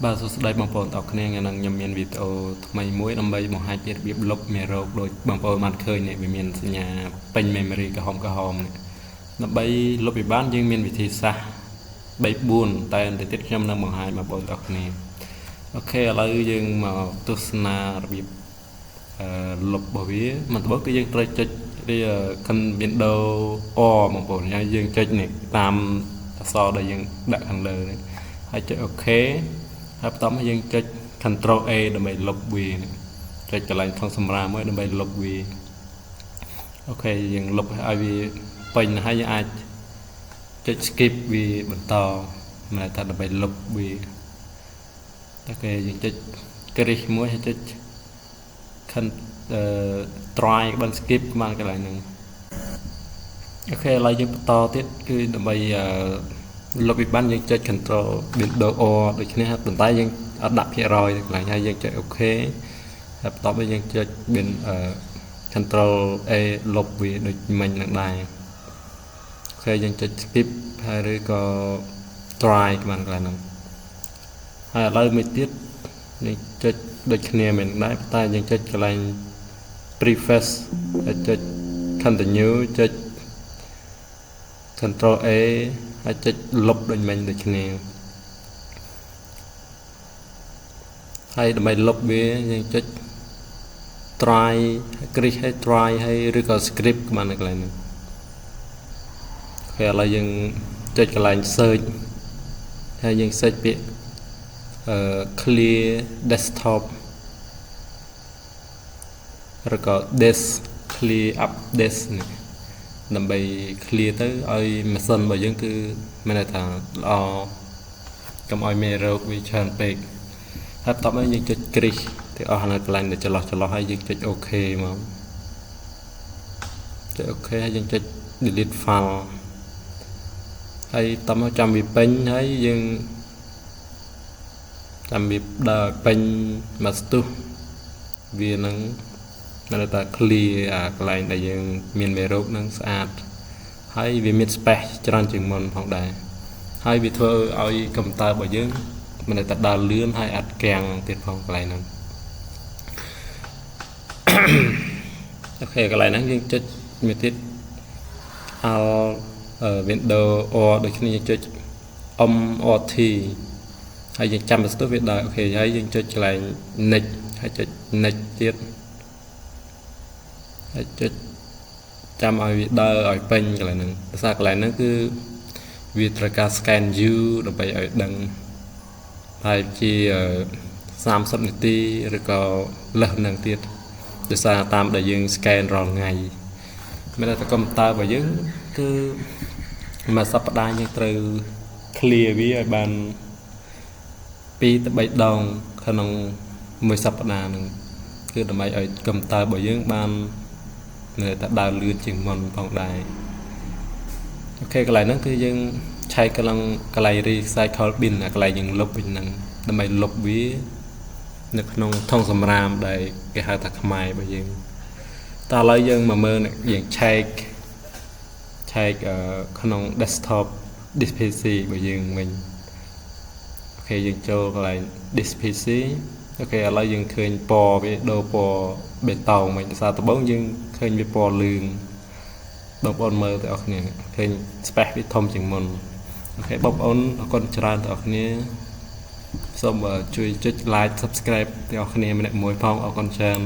បាទសួស្តីបងប្អូនទាំងអស់គ្នាថ្ងៃនេះខ្ញុំមានវីដេអូថ្មីមួយដើម្បីបង្ហាញពីរបៀបលុបមេរោគដោយបងប្អូនបានឃើញនេះវាមានសញ្ញាពេញ memory ក្រហមនេះដើម្បីលុបវាបានយើងមានវិធីសាស្ត្រ3 4តែបន្តិចទៀតខ្ញុំនឹងបង្ហាញបងប្អូនទាំងអស់គ្នាអូខេឥឡូវយើងមកទស្សនារបៀបលុបរបស់វាមិនដំបូងគឺយើងត្រូវចុចWindows O បងប្អូនហើយយើងចុចនេះតាមអក្សរដែលយើងដាក់ខាងលើនេះហើយចុចអូខេហើយបន្ទាប់មកយើងចុច Ctrl A ដើម្បីលុបវាចុចកន្លែងថងសម្រាមមួយដើម្បីលុបវាអូខេយើងលុបឲ្យវាពេញហើយយើងអាចចុច skip វាបន្តមិនថាដើម្បីលុបវាអូខេយើងចុចគ្រីសមួយហើយចុច try បាន skip បានកន្លែងហ្នឹងអូខេឥឡូវយើងបន្តទៀតគឺដើម្បីលុបវាបានយើងចុច Ctrl Windows O ដូចគ្នាប៉ុន្តែយើងអត់ដាក់ភាគរយកន្លែងហើយយើងចុចអូខេហើយបន្ទាប់មកយើងចុច Ctrl A លុបវាដូចមិញនឹងដែរអូខេយើងចុច skip ហើយឬក៏ try បានកន្លែងហ្នឹងហើយឥឡូវមួយទៀតយើងចុចដូចគ្នាមែនដែរតែយើងចុចកន្លែង preface ហើយចុច continue ចុច Ctrl A ហើយចុចលុបដូចមិញដូចគ្នាហើយដើម្បីលុបវាយើងចុច try គ្រីសហើយ try ហើយឬក៏ script បាននៅកន្លែងហ្នឹងហើយឥឡូវយើងចុចកន្លែង search ហើយយើង search ពាក្យclear desktop ឬក៏ clear up desk នេះដើម្បី clear ទៅឲ្យម៉ាស៊ីនរបស់យើងគឺមានន័យថាល្អកុំឲ្យមេរោគវាច្រើនពេកហើយបន្ទាប់មកយើងចុចគ្រីសទាំងអស់នៅកន្លែងដែលចន្លោះហើយយើងចុចអូខេមកចុចអូខេហើយយើងចុច delete file ហើយតមកចាំវាពេញហើយយើងចាំវាដើរពេញមកស្ទុះវានឹងមានតែ clear អាកន្លែងដែលយើងមានមេរោគនឹងស្អាតហើយវាមាន space ច្រើនជាងមុនផងដែរហើយវាធ្វើឲ្យកុំព្យូទ័ររបស់យើងមានតែដើរលឿនហើយអត់កាំងទៀតផងកន្លែងហ្នឹងអូខេកន្លែងហ្នឹងយើងចុចមួយទៀត Alt Windows O ដូចគ្នាយើងចុច OMT ហើយយើងចាំស្ទុះវាដើរអូខេហើយយើងចុចកន្លែង next ហើយចុច next ទៀតហើយចុចចាំឲ្យវាដើរឲ្យពេញកន្លែងហ្នឹងភាសាកន្លែងហ្នឹងគឺវាត្រូវការ scan view ដើម្បីឲ្យដឹងហើយជា30នាទីឬក៏លើសនឹងទៀតដោយសារតាមដែលយើង scan រាល់ថ្ងៃមានតែកុំព្យូទ័ររបស់យើងគឺមួយសប្តាហ៍យើងត្រូវ clear វាឲ្យបាន2ទៅ3ដងក្នុងមួយសប្តាហ៍ហ្នឹងគឺដើម្បីឲ្យកុំព្យូទ័ររបស់យើងបាននៅតែដើរលឿនជាងមុនផងដែរអូខេកន្លែងហ្នឹងគឺយើងឆែកកន្លែង recycle bin កន្លែងយើងលុបវិញហ្នឹងដើម្បីលុបវានៅក្នុងថង់សម្រាមដែលគេហៅថាខ្មែររបស់យើងតើឥឡូវយើងមកមើលយើងឆែកក្នុង desktop this PC របស់យើងវិញអូខេយើងចូលកន្លែង this PC អូខេឥឡូវយើងឃើញពណ៌វាដូរពណ៌បេតងវិញដោយសារដំបូងយើងឃើញវាពណ៌លឿងបងប្អូនមើលទាំងអស់គ្នាឃើញ space វាធំជាងមុនអូខេបងប្អូនអរគុណច្រើនទាំងអស់គ្នាសូមជួយចុច like subscribe ទាំងអស់គ្នាម្នាក់មួយផងអរគុណច្រើន